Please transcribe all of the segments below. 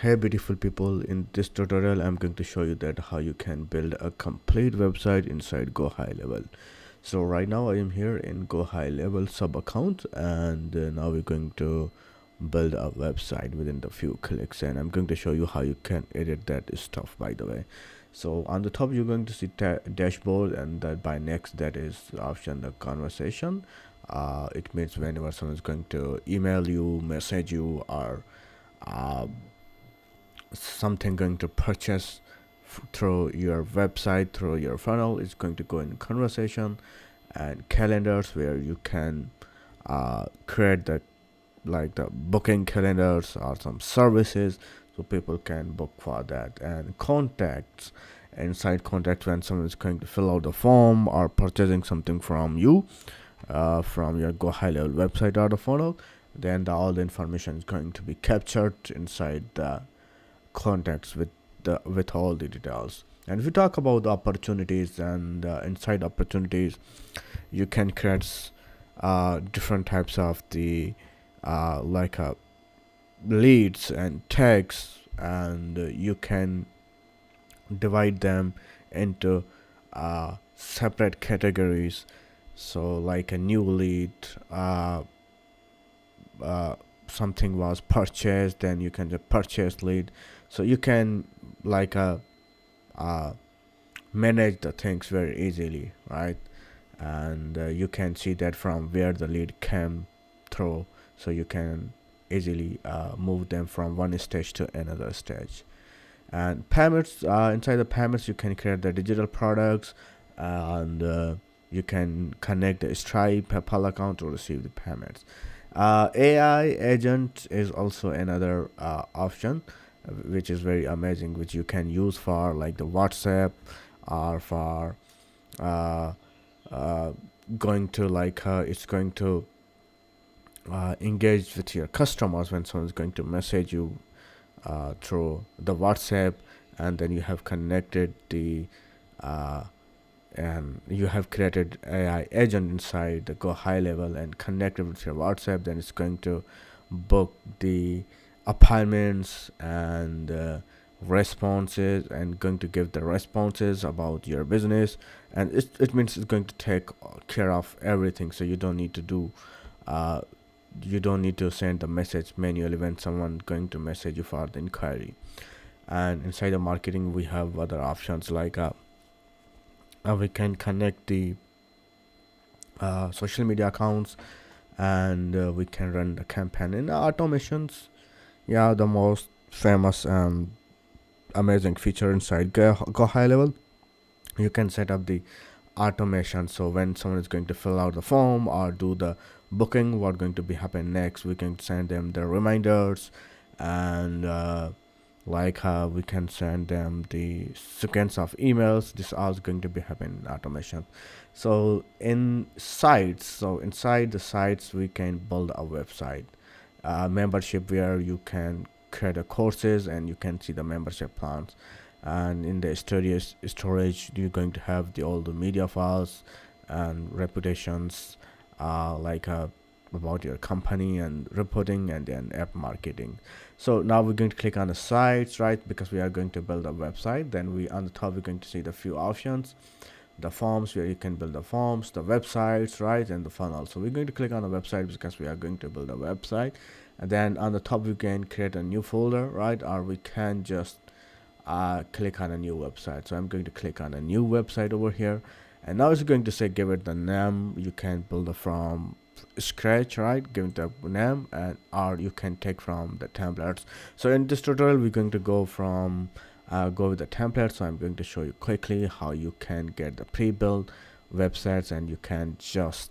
Hey beautiful people, in this tutorial I'm going to show you that how you can build a complete website inside GoHighLevel. So right now I am here in GoHighLevel sub account, and now we're going to build a website within the few clicks, and I'm going to show you how you can edit that stuff, by the way. So on the top you're going to see dashboard, and that by next that is the option the conversation. It means whenever someone is going to email you, message you, or uh, something going to purchase through your website, through your funnel, is going to go in conversation. And calendars, where you can create the the booking calendars or some services, so people can book for that. And contacts, inside contact, when someone is going to fill out the form or purchasing something from you, from your GoHighLevel website or the funnel, then all the information is going to be captured inside the contacts with all the details. And if we talk about the opportunities, and inside opportunities, you can create different types of the leads and tags, and you can divide them into separate categories. So like a new lead, uh, something was purchased, then you can just purchase lead. So you can like uh, uh, manage the things very easily, right? And you can see that from where the lead came through, so you can easily move them from one stage to another stage. And payments, inside the payments you can create the digital products, and you can connect the Stripe PayPal account to receive the payments. AI agent is also another option, which is very amazing, which you can use for like the WhatsApp, or for uh, uh, going to it's going to engage with your customers when someone's going to message you through the WhatsApp, and then you have connected the uh, and you have created AI agent inside the GoHighLevel and connected with your WhatsApp. Then it's going to book the appointments and responses, and going to give the responses about your business. And it means it's going to take care of everything, so uh, you don't need to send the message manually when someone going to message you for the inquiry. And inside the marketing we have other options, we can connect the social media accounts, and we can run the campaign in automations. Yeah, the most famous and amazing feature inside GoHighLevel, you can set up the automation. So when someone is going to fill out the form or do the booking, what going to be happen next, we can send them the reminders. And we can send them the sequence of emails. This all is going to be happen in automation. So inside the sites we can build a website, membership, where you can create a courses and you can see the membership plans. And in the storage you're going to have all the media files and reputations, like about your company, and reporting, and then app marketing. So now we're going to click on the sites, right? Because we are going to build a website. Then we on the top we're going to see the few options, the forms, where you can build the forms, the websites, right, and the funnel. So we're going to click on the website because we are going to build a website. And then on the top we can create a new folder, right? Or we can just click on a new website. So I'm going to click on a new website over here, and now it's going to say give it the name. You can build it from scratch, right? Give it the name, and or you can take from the templates. So in this tutorial we're going to go with the template. So I'm going to show you quickly how you can get the pre-built websites, and you can just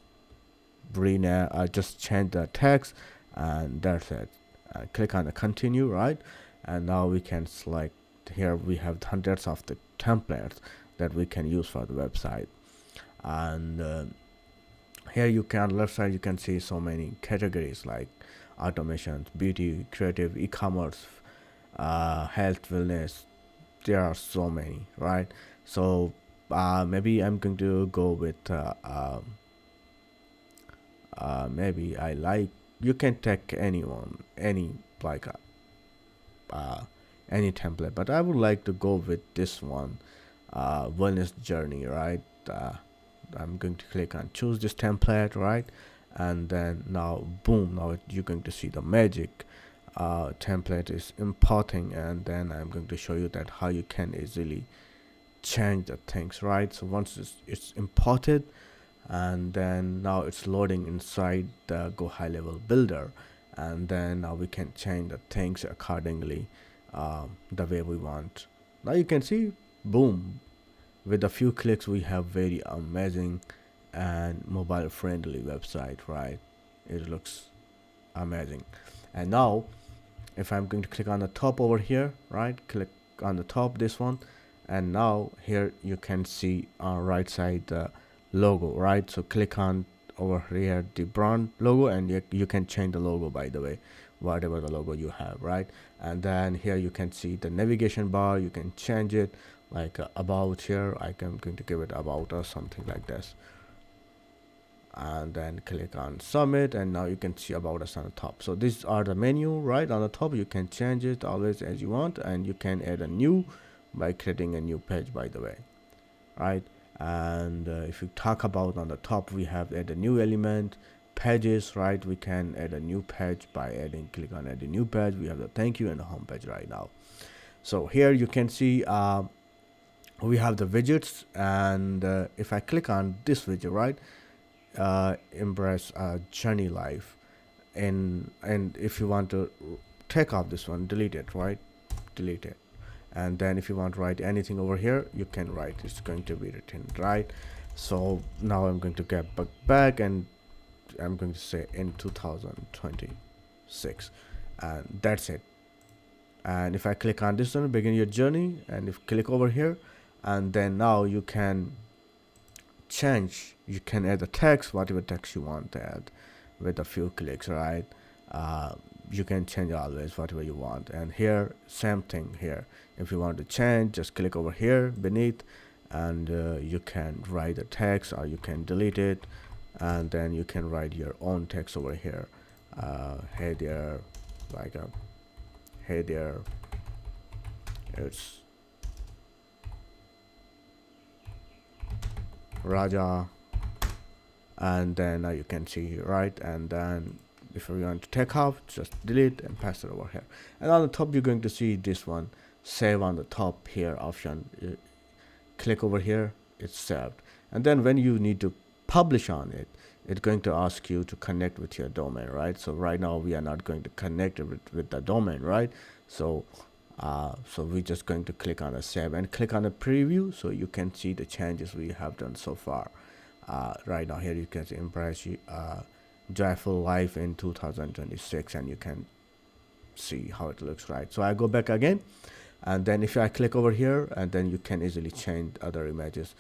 rename, just change the text, and that's it. Click on the continue, right? And now we can select. Here we have hundreds of the templates that we can use for the website. And here you can, on the left side you can see so many categories like automations, beauty, creative, e-commerce, health, wellness. There are so many, right? So maybe I'm going to go with maybe I like, you can take any like any template, but I would like to go with this one, wellness journey, right? I'm going to click on choose this template, right? And then now boom, now you're going to see the magic template is importing, and then I'm going to show you that how you can easily change the things, right? So once it's imported, and then now it's loading inside the GoHighLevel builder, and then now we can change the things accordingly, the way we want. Now you can see, boom, with a few clicks we have very amazing and mobile friendly website, right? It looks amazing. And now if I'm going to click on the top over here, right, click on the top, this one, and now here you can see on right side the logo, right? So click on over here the brand logo, and you can change the logo, by the way, whatever the logo you have, right? And then here you can see the navigation bar, you can change it, like about here I'm going to give it about or something like this, and then click on submit, and now you can see about us on the top. So these are the menu, right? On the top you can change it always as you want, and you can add a new by creating a new page, by the way, right? And if you talk about on the top, we have add a new element, pages, right? We can add a new page by click on add a new page. We have the thank you and the home page right now. So here you can see we have the widgets, and if I click on this widget, right, embrace journey life, and if you want to take off this one, delete it, right? Delete it. And then if you want to write anything over here, you can write, it's going to be written, right? So now I'm going to get back, and I'm going to say in 2026, and that's it. And if I click on this one, begin your journey, and if click over here, and then now you can change, you can add the text, whatever text you want to add with a few clicks, right? You can change always whatever you want. And here same thing here, if you want to change, just click over here beneath, and you can write the text or you can delete it, and then you can write your own text over here. Hey there, like a hey there, it's Raja, and then now you can see, right? And then if you want to take off, just delete and pass it over here. And on the top you're going to see this one, save on the top here option. Click over here, it's saved. And then when you need to publish on it, it's going to ask you to connect with your domain, right? So right now we are not going to connect it with the domain, right? So we're just going to click on a save and click on a preview, so you can see the changes we have done so far. Right now here you can see embrace joyful life in 2026, and you can see how it looks, right? So I go back again, and then if I click over here, and then you can easily change other images.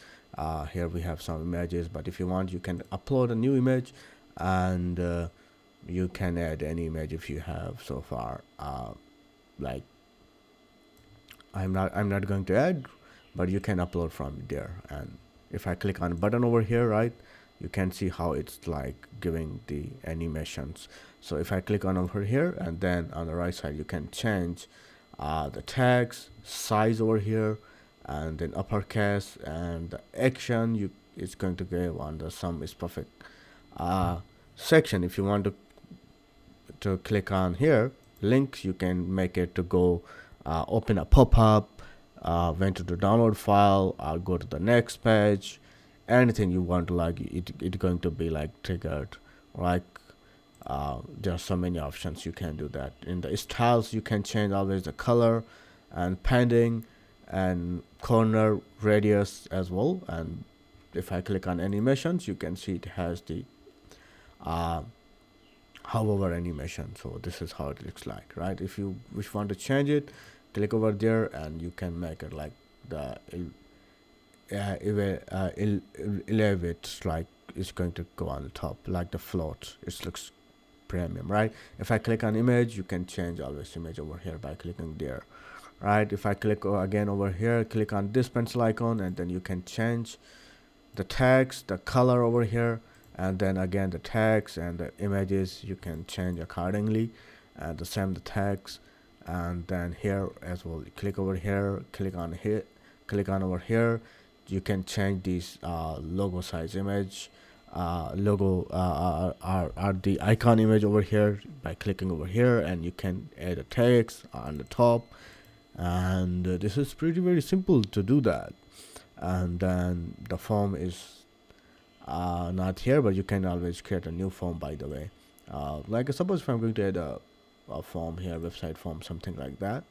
Here we have some images, but if you want, you can upload a new image, and you can add any image if you have so far. Like I'm not going to add, but you can upload from there. And if I click on button over here, right, you can see how it's like giving the animations. So if I click on over here, and then on the right side you can change the text size over here, and then uppercase, and the action it's going to give on the sum is perfect section. If you want to click on here links, you can make it to go open a pop-up, went to the download file, I'll go to the next page, anything you want to, like it's going to be like triggered, like there are so many options you can do that. In the styles you can change always the color and padding and corner radius as well. And if I click on animations, you can see it has the hover animation. So this is how it looks like, right? If you want to change it, click over there, and you can make it like the elevate, like it's going to go on the top like the float. It looks premium, right? If I click on image, you can change always image over here by clicking there, right? If I click again over here, click on this pencil icon, and then you can change the text, the color over here, and then again the text and the images you can change accordingly, and the same the text, And then here as well, click over here, click on over here. You can change this logo size image, logo are the icon image over here by clicking over here, and you can add a text on the top. And this is pretty very simple to do that. And then the form is not here, but you can always create a new form, by the way. Like suppose if I'm going to add a form here, website form, something like that.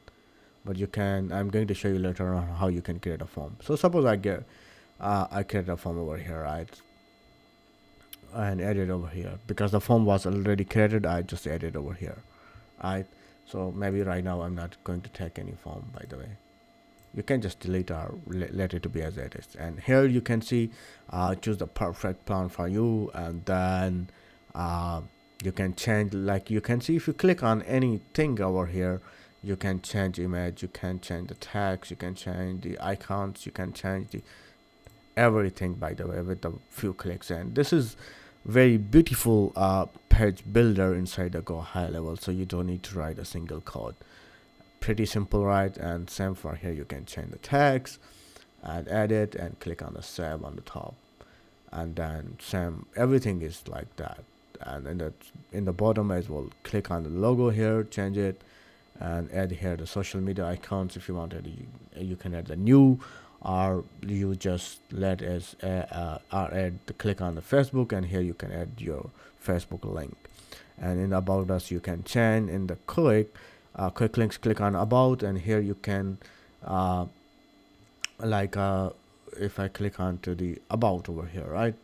But you can, I'm going to show you later on how you can create a form. So suppose I create a form over here, right? And add it over here. Because the form was already created, I just add it over here, right? So maybe right now I'm not going to take any form, by the way. You can just delete or let it to be as it is. And here you can see, choose the perfect plan for you, and then you can change, like you can see if you click on anything over here, you can change image, you can change the text, you can change the icons, you can change the everything, by the way, with a few clicks. And this is very beautiful page builder inside the GoHighLevel, so you don't need to write a single code. Pretty simple, right? And same for here, you can change the text and edit and click on the save on the top, and then same, everything is like that. And in the bottom as well, click on the logo here, change it, and add here the social media icons. If you wanted, you can add the new, or you just let as or add the click on the Facebook, and here you can add your Facebook link. And in about us, you can change in the quick links, click on about, and here you can if I click on to the about over here, right?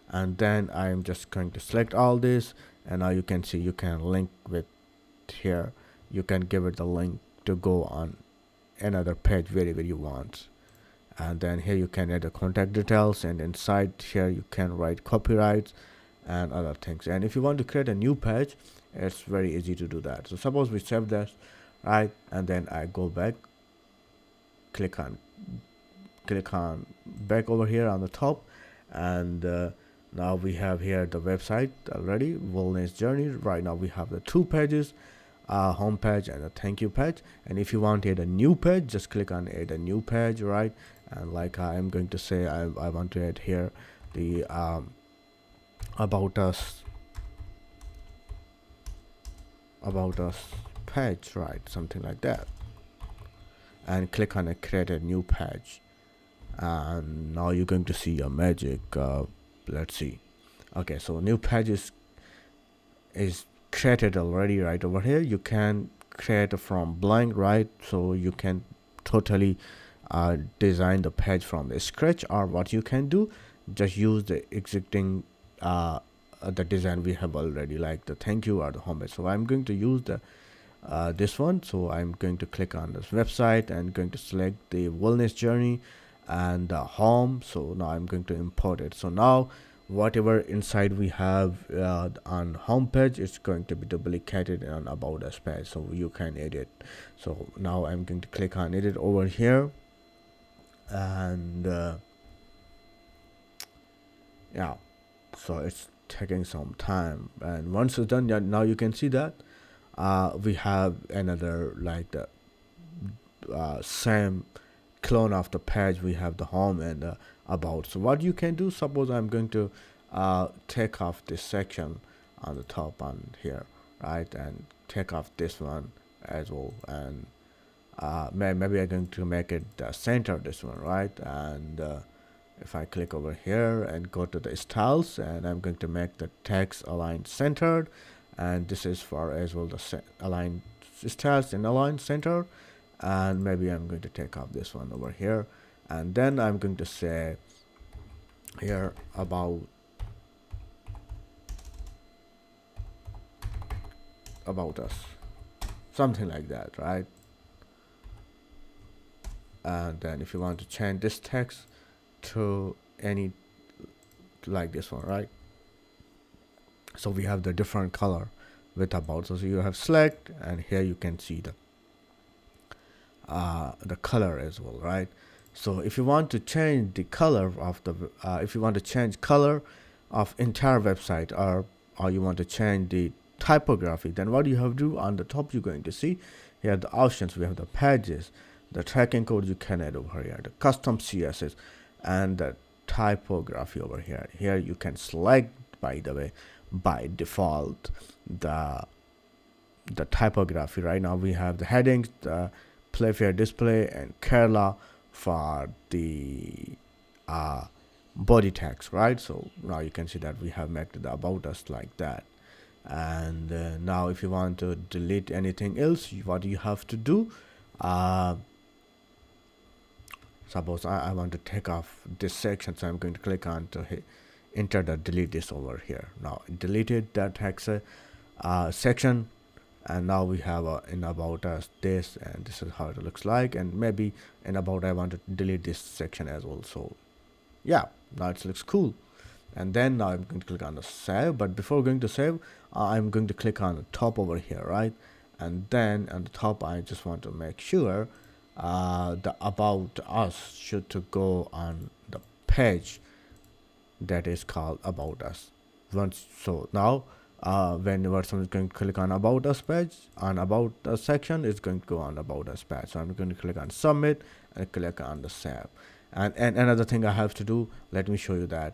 And then I'm just going to select all this, and now you can see you can link with here, you can give it the link to go on another page wherever you want. And then here you can add the contact details, and inside here you can write copyrights and other things. And if you want to create a new page, it's very easy to do that. So suppose we save this, right? And then I go back, click on back over here on the top, and now we have here the website already, wellness journey. Right now we have the two pages, home page and a thank you page. And if you want to add a new page, just click on add a new page, right? And like I'm going to say, I want to add here the about us page, right? Something like that. And click on a create a new page, and now you're going to see a magic. Let's see. Okay, so new page is created already right over here. You can create from blank, right? So you can totally design the page from the scratch, or what you can do, just use the existing the design we have already, like the thank you or the homepage. So I'm going to use the this one. So I'm going to click on this website and going to select the wellness journey and the home. So now I'm going to import it. So now whatever inside we have on home page, it's going to be duplicated on about us page, so you can edit. So now I'm going to click on edit over here, and yeah, so it's taking some time. And once it's done, yeah, now you can see that we have another, like the same clone of the page. We have the home and about. So what you can do, suppose I'm going to take off this section on the top on here, right, and take off this one as well, and maybe I'm going to make it center this one, right? And if I click over here and go to the styles, and I'm going to make the text align centered, and this is for as well the align styles and align center. And maybe I'm going to take off this one over here, and then I'm going to say here about us, something like that, right? And then if you want to change this text to any, like this one, right? So we have the different color with about. So you have select, and here you can see the color as well, right? So if you want to change the color of the if you want to change color of entire website, or you want to change the typography, then what you have to do, on the top you're going to see Here are the options. We have the pages, the tracking code you can add over here, the custom CSS, and the typography over here. Here you can select, by the way, by default the typography. Right now we have the headings, the Playfair display, and Kerala for the body text, right? So now you can see that we have made the about us like that. And now if you want to delete anything else, what you have to do, suppose I want to take off this section, so I'm going to click on to enter the delete this over here. Now deleted that text section, and now we have in about us this, and this is how it looks like. And maybe in about I want to delete this section as well. So yeah, now it looks cool. And then now I'm going to click on the save, but before going to save, I'm going to click on the top over here, right? And then on the top I just want to make sure the about us should to go on the page that is called about us. Once, so now whenever someone is going to click on about us page, on about us section, it's going to go on about us page. So I'm going to click on submit and click on the save. And another thing I have to do, let me show you that.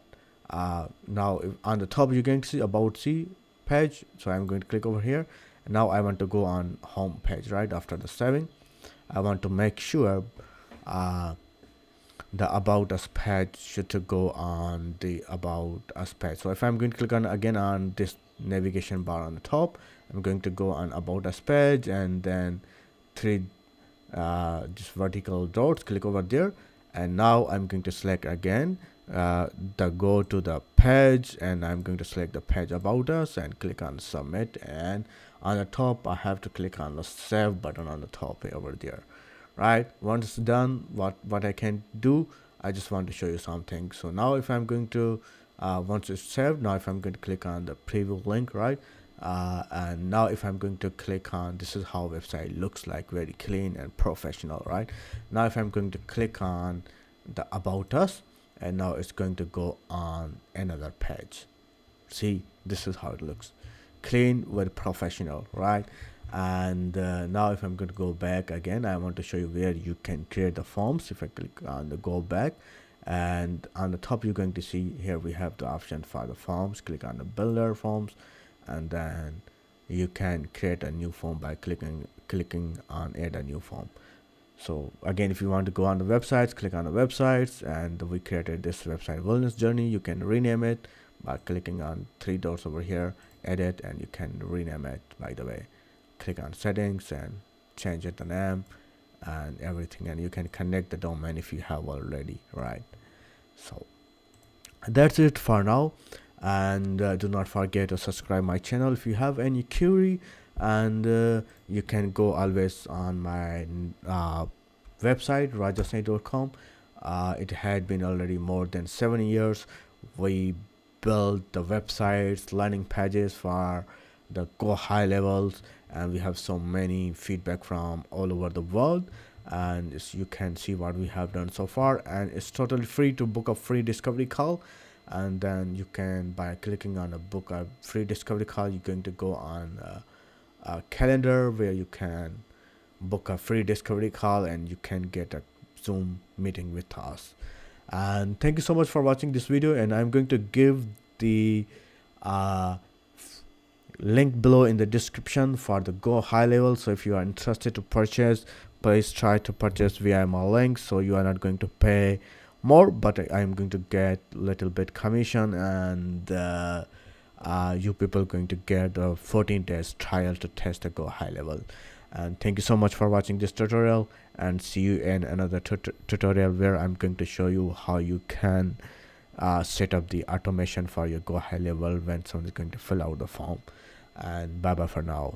Now on the top you're going to see about see page, so I'm going to click over here. And now I want to go on home page, right? After the saving, I want to make sure the about us page should to go on the about us page. So if I'm going to click on again on this navigation bar on the top, I'm going to go on about us page, and then three just vertical dots, click over there. And now I'm going to select again the go to the page, and I'm going to select the page about us and click on submit. And on the top I have to click on the save button on the top over there, right? Once it's done, what I can do, I just want to show you something. So now if I'm going to once it's saved, now if I'm going to click on the preview link, right? And now if I'm going to click on, this is how website looks like, very clean and professional, right? Now if I'm going to click on the about us, and now it's going to go on another page. See, this is how it looks, clean, very professional, right? And now if I'm going to go back again, I want to show you where you can create the forms. If I click on the go back, and on the top you're going to see here we have the option for the forms. Click on the builder forms, and then you can create a new form by clicking on add a new form. So again, if you want to go on the websites, click on the websites, and we created this website wellness journey. You can rename it by clicking on three dots over here, edit, and you can rename it. By the way, click on settings and change it the name and everything, and you can connect the domain if you have already, right? So that's it for now. And do not forget to subscribe my channel if you have any query. And you can go always on my website rajasai.com. It had been already more than 7 years. We built the websites, landing pages for the GoHighLevels, and we have so many feedback from all over the world. And you can see what we have done so far, and it's totally free to book a free discovery call. And then you can, by clicking on a book a free discovery call, you're going to go on a calendar where you can book a free discovery call, and you can get a Zoom meeting with us. And thank you so much for watching this video, and I'm going to give the link below in the description for the GoHighLevel. So if you are interested to purchase, please try to purchase via my link, so you are not going to pay more, but I'm going to get little bit commission, and you people going to get a 14 days trial to test the GoHighLevel. And thank you so much for watching this tutorial, and see you in another tutorial where I'm going to show you how you can set up the automation for your GoHighLevel when someone is going to fill out the form. And bye bye for now.